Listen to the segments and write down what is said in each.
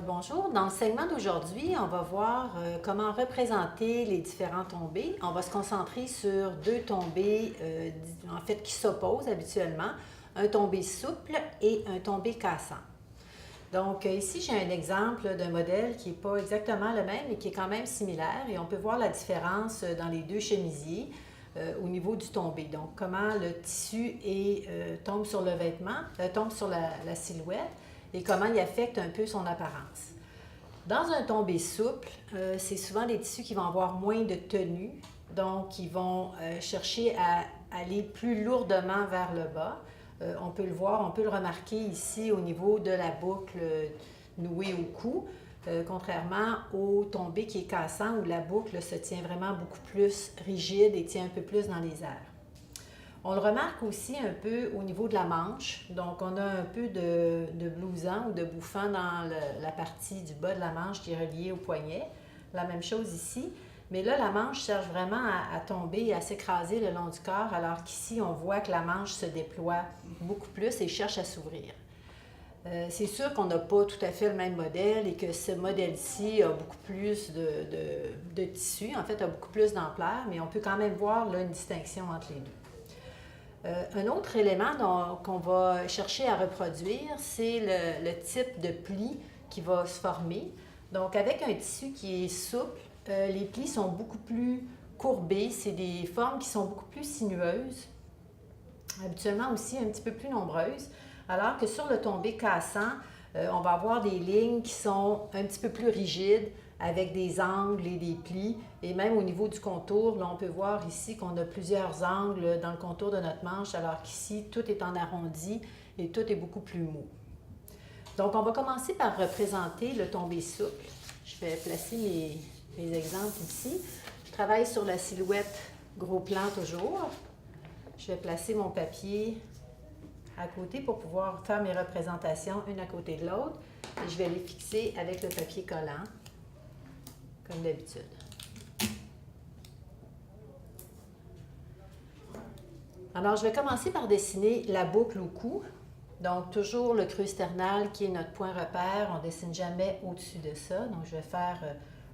Bonjour. Dans le segment d'aujourd'hui, on va voir comment représenter les différents tombés. On va se concentrer sur deux tombés qui s'opposent habituellement, un tombé souple et un tombé cassant. Donc ici, j'ai un exemple d'un modèle qui n'est pas exactement le même, mais qui est quand même similaire et on peut voir la différence dans les deux chemisiers au niveau du tombé. Donc comment le tissu tombe sur le vêtement, tombe sur la silhouette et comment il affecte un peu son apparence. Dans un tombé souple, c'est souvent des tissus qui vont avoir moins de tenue, donc qui vont chercher à aller plus lourdement vers le bas. On peut le voir, on peut le remarquer ici au niveau de la boucle nouée au cou, contrairement au tombé qui est cassant où la boucle se tient vraiment beaucoup plus rigide et tient un peu plus dans les airs. On le remarque aussi un peu au niveau de la manche. Donc, on a un peu de blouson ou de bouffant dans la partie du bas de la manche qui est reliée au poignet. La même chose ici. Mais là, la manche cherche vraiment à tomber et à s'écraser le long du corps, alors qu'ici, on voit que la manche se déploie beaucoup plus et cherche à s'ouvrir. C'est sûr qu'on n'a pas tout à fait le même modèle et que ce modèle-ci a beaucoup plus de tissu, en fait, a beaucoup plus d'ampleur, mais on peut quand même voir là, une distinction entre les deux. Un autre élément qu'on va chercher à reproduire, c'est le type de pli qui va se former. Donc, avec un tissu qui est souple, les plis sont beaucoup plus courbés. C'est des formes qui sont beaucoup plus sinueuses, habituellement aussi un petit peu plus nombreuses, alors que sur le tombé cassant, on va avoir des lignes qui sont un petit peu plus rigides, avec des angles et des plis. Et même au niveau du contour, là, on peut voir ici qu'on a plusieurs angles dans le contour de notre manche, alors qu'ici, tout est en arrondi et tout est beaucoup plus mou. Donc, on va commencer par représenter le tombé souple. Je vais placer mes exemples ici. Je travaille sur la silhouette gros plan toujours. Je vais placer mon papier à côté pour pouvoir faire mes représentations une à côté de l'autre. Et je vais les fixer avec le papier collant, comme d'habitude. Alors, je vais commencer par dessiner la boucle au cou. Donc, toujours le creux sternal qui est notre point repère. On ne dessine jamais au-dessus de ça. Donc, je vais faire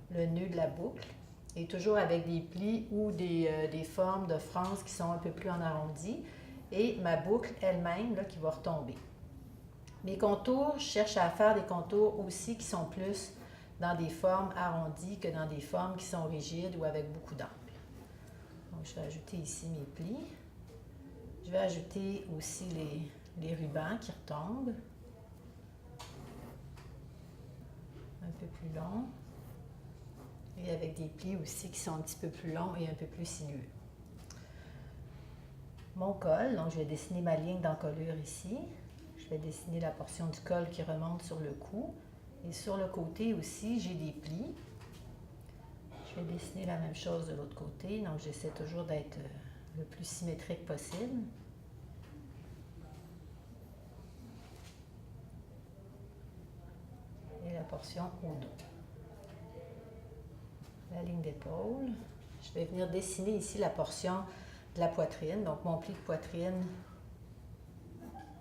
le nœud de la boucle. Et toujours avec des plis ou des formes de franges qui sont un peu plus en arrondi. Et ma boucle elle-même là, qui va retomber. Mes contours, je cherche à faire des contours aussi qui sont plus dans des formes arrondies que dans des formes qui sont rigides ou avec beaucoup d'angles. Donc, je vais ajouter ici mes plis. Je vais ajouter aussi les rubans qui retombent. Un peu plus longs. Et avec des plis aussi qui sont un petit peu plus longs et un peu plus sinueux. Mon col, donc je vais dessiner ma ligne d'encolure ici. Je vais dessiner la portion du col qui remonte sur le cou. Et sur le côté aussi, j'ai des plis. Je vais dessiner la même chose de l'autre côté. Donc, j'essaie toujours d'être le plus symétrique possible. Et la portion au dos. La ligne d'épaule. Je vais venir dessiner ici la portion de la poitrine. Donc, mon pli de poitrine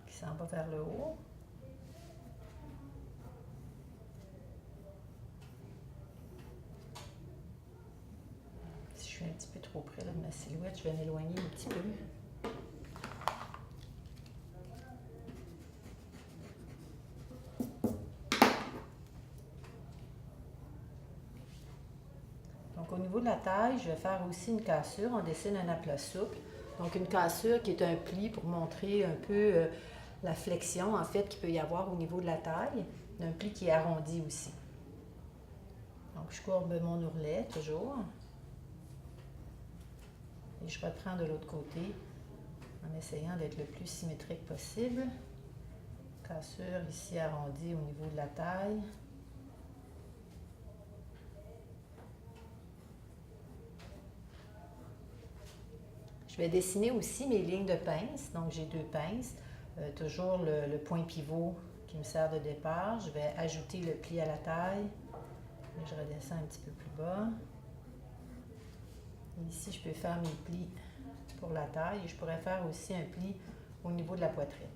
qui s'en va vers le haut. Si je suis un petit peu trop près là, de ma silhouette, je vais m'éloigner un petit peu. Donc, au niveau de la taille, je vais faire aussi une cassure. On dessine un aplat souple. Donc, une cassure qui est un pli pour montrer un peu la flexion, en fait, qu'il peut y avoir au niveau de la taille. Un pli qui est arrondi aussi. Donc, je courbe mon ourlet, toujours. Et je reprends de l'autre côté en essayant d'être le plus symétrique possible. Cassure ici arrondie au niveau de la taille. Je vais dessiner aussi mes lignes de pince. Donc, j'ai deux pinces. Toujours le point pivot qui me sert de départ. Je vais ajouter le pli à la taille. Et je redescends un petit peu plus bas. Et ici, je peux faire mes plis pour la taille. Et je pourrais faire aussi un pli au niveau de la poitrine.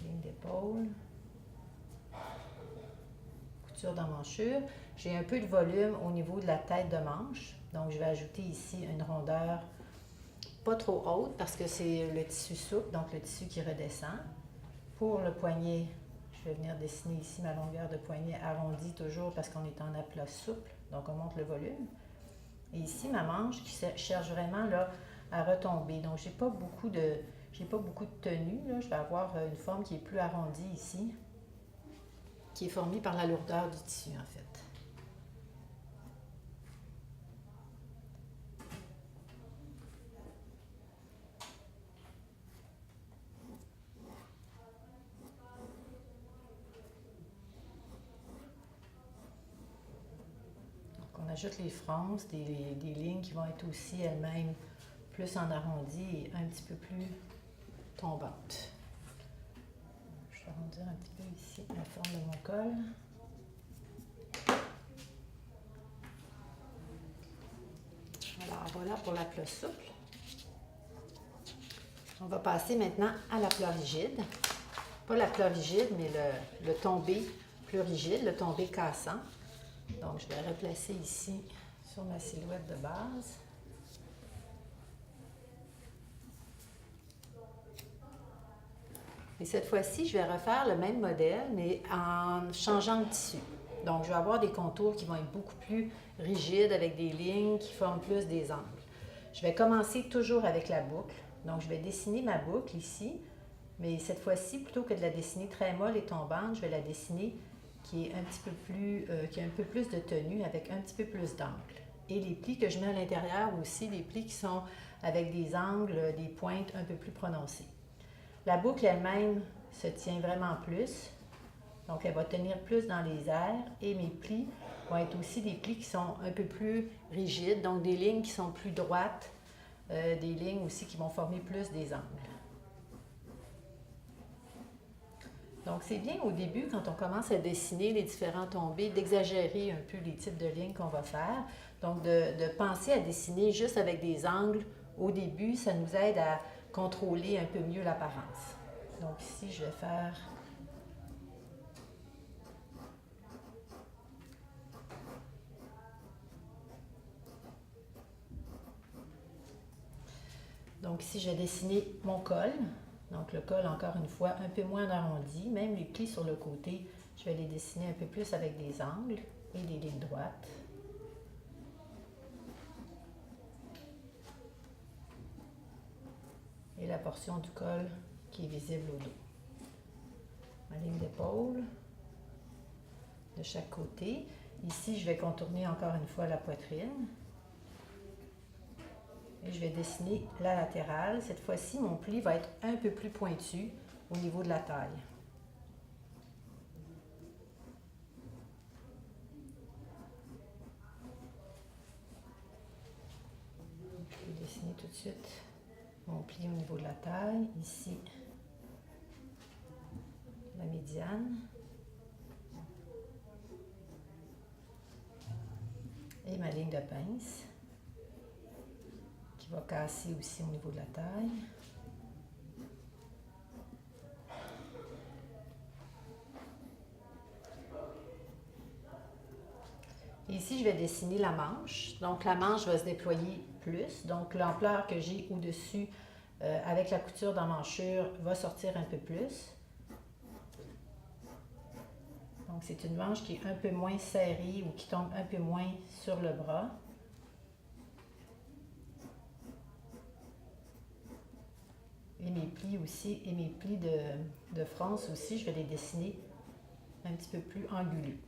Ligne d'épaule. couture d'emmanchure. J'ai un peu de volume au niveau de la tête de manche. Donc, je vais ajouter ici une rondeur pas trop haute parce que c'est le tissu souple, donc le tissu qui redescend. Pour le poignet, je vais venir dessiner ici ma longueur de poignet arrondie toujours parce qu'on est en aplat souple, donc on monte le volume. Et ici, ma manche qui cherche vraiment là, à retomber. Donc, j'ai pas beaucoup de tenue. Là. Je vais avoir une forme qui est plus arrondie ici, qui est formée par la lourdeur du tissu en fait. On ajoute les fronces, des lignes qui vont être aussi elles-mêmes plus en arrondi et un petit peu plus tombantes. Je vais arrondir un petit peu ici la forme de mon col. Alors voilà pour la plat souple. On va passer maintenant à la plat rigide. Pas la plat rigide, mais le tombé plus rigide, le tombé cassant. Donc, je vais replacer ici sur ma silhouette de base. Et cette fois-ci, je vais refaire le même modèle, mais en changeant le tissu. Donc, je vais avoir des contours qui vont être beaucoup plus rigides avec des lignes qui forment plus des angles. Je vais commencer toujours avec la boucle. Donc, je vais dessiner ma boucle ici, mais cette fois-ci, plutôt que de la dessiner très molle et tombante, je vais la dessiner qui est un petit peu plus, qui a un peu plus de tenue avec un petit peu plus d'angle. Et les plis que je mets à l'intérieur aussi, des plis qui sont avec des angles, des pointes un peu plus prononcées. La boucle elle-même se tient vraiment plus, donc elle va tenir plus dans les airs et mes plis vont être aussi des plis qui sont un peu plus rigides, donc des lignes qui sont plus droites, des lignes aussi qui vont former plus des angles. Donc, c'est bien au début, quand on commence à dessiner les différents tombés, d'exagérer un peu les types de lignes qu'on va faire. Donc, de penser à dessiner juste avec des angles au début, ça nous aide à contrôler un peu mieux l'apparence. Donc, ici, je vais faire... Donc, ici, je vais dessiner mon col. Donc, le col, encore une fois, un peu moins arrondi. Même les plis sur le côté, je vais les dessiner un peu plus avec des angles et des lignes droites. Et la portion du col qui est visible au dos. Ma ligne d'épaule de chaque côté. Ici, je vais contourner encore une fois la poitrine. Et je vais dessiner la latérale. Cette fois-ci, mon pli va être un peu plus pointu au niveau de la taille. Je vais dessiner tout de suite mon pli au niveau de la taille. Ici, la médiane. Et ma ligne de pince qui va casser aussi au niveau de la taille. Et ici, je vais dessiner la manche. Donc, la manche va se déployer plus. Donc, l'ampleur que j'ai au-dessus avec la couture d'emmanchure va sortir un peu plus. Donc, c'est une manche qui est un peu moins serrée ou qui tombe un peu moins sur le bras. Et mes plis aussi, et mes plis de fronce aussi, je vais les dessiner un petit peu plus anguleux.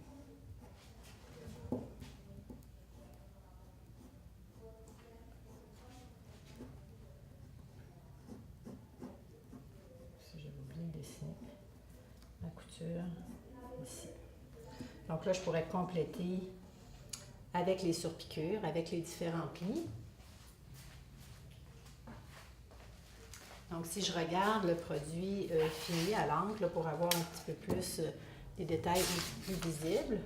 J'avais oublié de dessiner ma couture ici. Donc là, je pourrais compléter avec les surpiqûres, avec les différents plis. Donc, si je regarde le produit fini à l'encre, pour avoir un petit peu plus des détails plus visibles.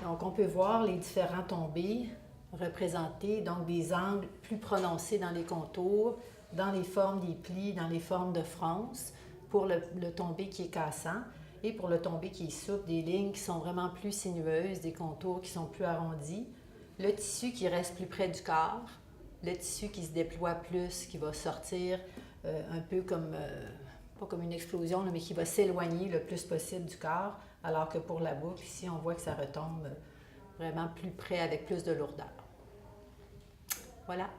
Donc, on peut voir les différents tombés représentés, donc des angles plus prononcés dans les contours, dans les formes des plis, dans les formes de fronce, pour le tombé qui est cassant. Et pour le tombé qui est souple, des lignes qui sont vraiment plus sinueuses, des contours qui sont plus arrondis. Le tissu qui reste plus près du corps, le tissu qui se déploie plus, qui va sortir un peu comme, pas comme une explosion, mais qui va s'éloigner le plus possible du corps, alors que pour la boucle, ici, on voit que ça retombe vraiment plus près avec plus de lourdeur. Voilà.